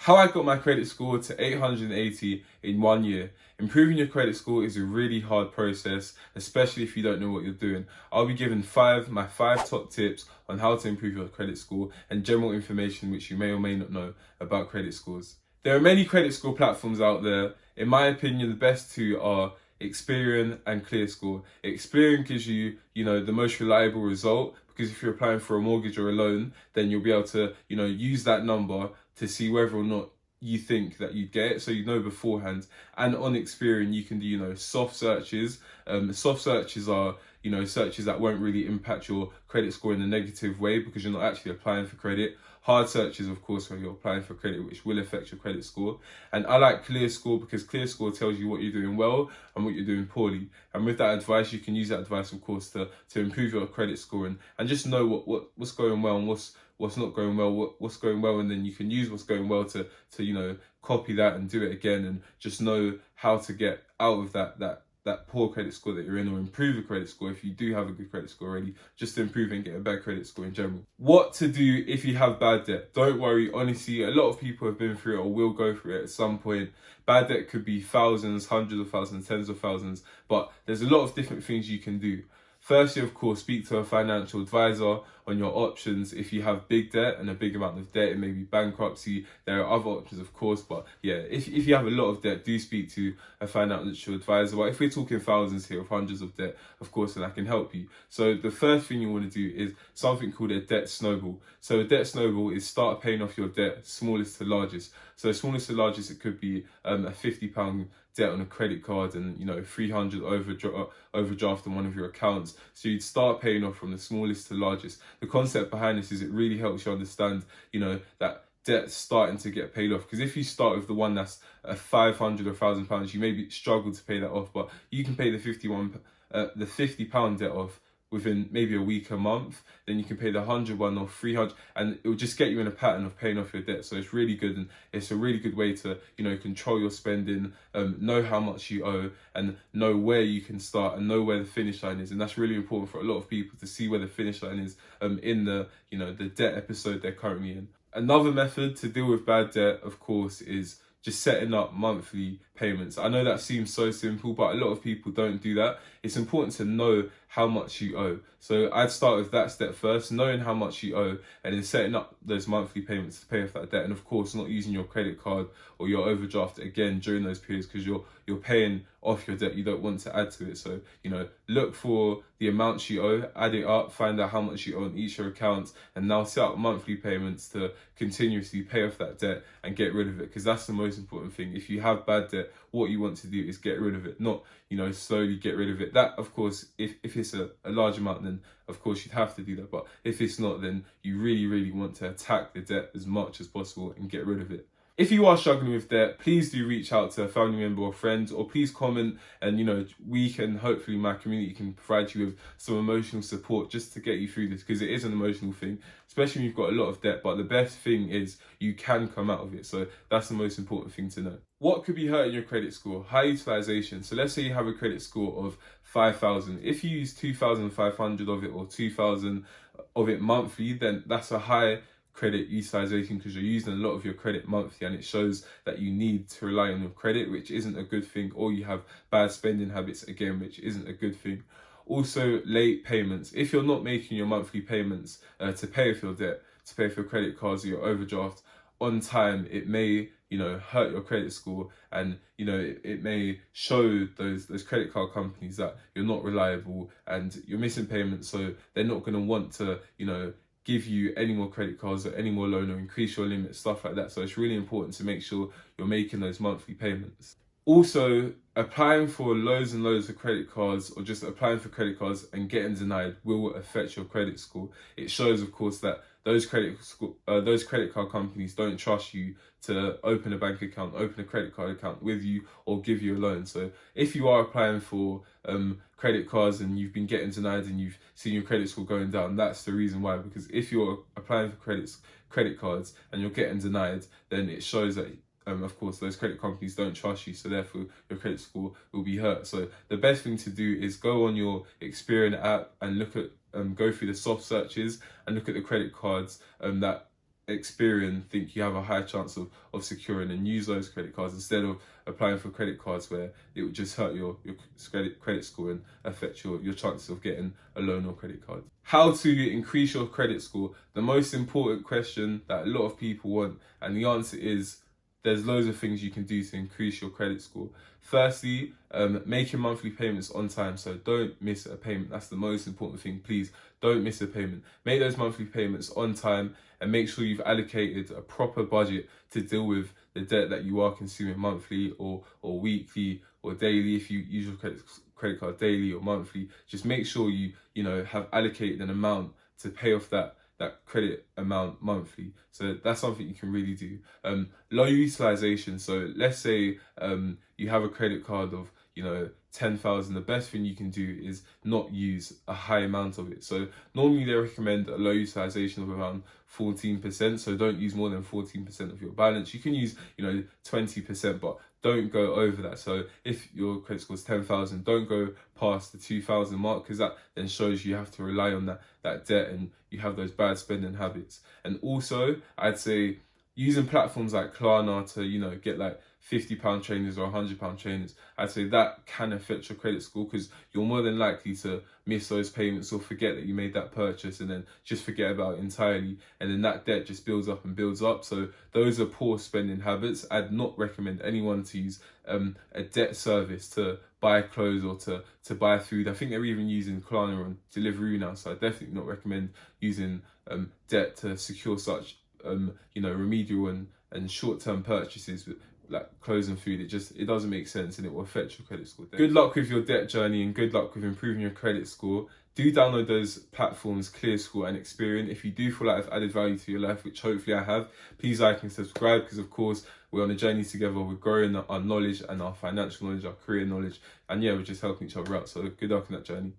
How I got my credit score to 880 in 1 year. Improving your credit score is a really hard process, especially if you don't know what you're doing. I'll be giving my five top tips on how to improve your credit score and general information which you may or may not know about credit scores. There are many credit score platforms out there. In my opinion, the best two are Experian and ClearScore. Experian gives you, the most reliable result, because if you're applying for a mortgage or a loan, then you'll be able to, use that number to see whether or not you think that you get it, so you know beforehand. And on Experian, you can do, soft searches. Soft searches are, searches that won't really impact your credit score in a negative way because you're not actually applying for credit. Hard searches, of course, when you're applying for credit, which will affect your credit score. And I like ClearScore because ClearScore tells you what you're doing well and what you're doing poorly. And with that advice, you can use that advice, of course, to improve your credit score and just know what's going well and what's not going well, what's going well, and then you can use what's going well to copy that and do it again, and just know how to get out of that poor credit score that you're in, or improve your credit score if you do have a good credit score already, just to improve and get a bad credit score in general. What to do if you have bad debt? Don't worry, honestly, a lot of people have been through it or will go through it at some point. Bad debt could be thousands, hundreds of thousands, tens of thousands, but there's a lot of different things you can do. Firstly, of course, speak to a financial advisor on your options. If you have big debt and a big amount of debt, it may be bankruptcy. There are other options, of course, but yeah, if you have a lot of debt, do speak to a financial advisor. But if we're talking thousands here of hundreds of debt, of course, then I can help you. So the first thing you want to do is something called a debt snowball. So a debt snowball is start paying off your debt, smallest to largest. So smallest to largest, it could be a £50 debt on a credit card and 300 overdraft on one of your accounts. So you'd start paying off from the smallest to largest. The concept behind this is it really helps you understand that debt's starting to get paid off, because if you start with the one that's £500 or £1,000, you maybe struggle to pay that off, but you can pay the £50 debt off within maybe a week, a month. Then you can pay the 100 one or 300, and it will just get you in a pattern of paying off your debt. So it's really good, and it's a really good way to control your spending, know how much you owe, and know where you can start and know where the finish line is. And that's really important for a lot of people, to see where the finish line is in the the debt episode they're currently in. Another method to deal with bad debt, of course, is just setting up monthly payments. I know that seems so simple, but a lot of people don't do that. It's important to know how much you owe. So I'd start with that step first, knowing how much you owe, and then setting up those monthly payments to pay off that debt. And of course, not using your credit card or your overdraft again during those periods, because you're paying off your debt. You don't want to add to it. So, look for the amounts you owe, add it up, find out how much you owe on each of your accounts, and now set up monthly payments to continuously pay off that debt and get rid of it, because that's the most important thing. If you have bad debt, what you want to do is get rid of it, not slowly get rid of it. That, of course, if it's a large amount, then of course you'd have to do that. But if it's not, then you really want to attack the debt as much as possible and get rid of it. If you are struggling with debt, please do reach out to a family member or friend, or please comment, and we can, hopefully my community can provide you with some emotional support just to get you through this, because it is an emotional thing, especially when you've got a lot of debt. But the best thing is you can come out of it. So that's the most important thing to know. What could be hurting your credit score? High utilization. So let's say you have a credit score of 5,000. If you use 2,500 of it or 2,000 of it monthly, then that's a high credit utilization, because you're using a lot of your credit monthly, and it shows that you need to rely on your credit, which isn't a good thing, or you have bad spending habits again, which isn't a good thing. Also, late payments. If you're not making your monthly payments to pay for your debt, to pay for your credit cards or your overdraft on time, it may hurt your credit score, and it may show those credit card companies that you're not reliable and you're missing payments, so they're not going to want to give you any more credit cards or any more loan or increase your limit, stuff like that. So it's really important to make sure you're making those monthly payments. Also, applying for loads and loads of credit cards, or just applying for credit cards and getting denied, will affect your credit score. It shows, of course, that those credit card companies don't trust you to open a bank account, open a credit card account with you, or give you a loan. So if you are applying for credit cards and you've been getting denied and you've seen your credit score going down, that's the reason why. Because if you're applying for credit cards and you're getting denied, then it shows that of course those credit companies don't trust you, so therefore your credit score will be hurt. So the best thing to do is go on your Experian app and look at go through the soft searches and look at the credit cards that Experian think you have a high chance of securing, and use those credit cards instead of applying for credit cards where it would just hurt your credit score and affect your chances of getting a loan or credit card. How to increase your credit score? The most important question that a lot of people want, and the answer is there's loads of things you can do to increase your credit score. Firstly, make your monthly payments on time. So don't miss a payment. That's the most important thing. Please don't miss a payment. Make those monthly payments on time, and make sure you've allocated a proper budget to deal with the debt that you are consuming monthly or weekly or daily. If you use your credit card daily or monthly, just make sure you have allocated an amount to pay off that credit amount monthly. So that's something you can really do. Low utilization. So let's say you have a credit card of 10,000. The best thing you can do is not use a high amount of it. So normally they recommend a low utilization of around 14%. So don't use more than 14% of your balance. You can use 20%, but don't go over that. So if your credit score is 10,000, don't go past the 2,000 mark, because that then shows you have to rely on that debt and you have those bad spending habits. And also, I'd say using platforms like Klarna to get like £50 trainers or £100 trainers, I'd say that can affect your credit score, because you're more than likely to miss those payments or forget that you made that purchase and then just forget about it entirely, and then that debt just builds up and builds up. So those are poor spending habits. I'd not recommend anyone to use a debt service to buy clothes or to buy food. I think they're even using Klarna on delivery now, so I definitely not recommend using debt to secure such remedial and short-term purchases with like clothes and food. It doesn't make sense, and it will affect your credit score. Good luck with your debt journey, and good luck with improving your credit score. Do download those platforms, ClearScore and Experian. If you do feel like I've added value to your life, which hopefully I have, please like and subscribe, because of course we're on a journey together. We're growing our knowledge and our financial knowledge, our career knowledge, and we're just helping each other out. So good luck in that journey.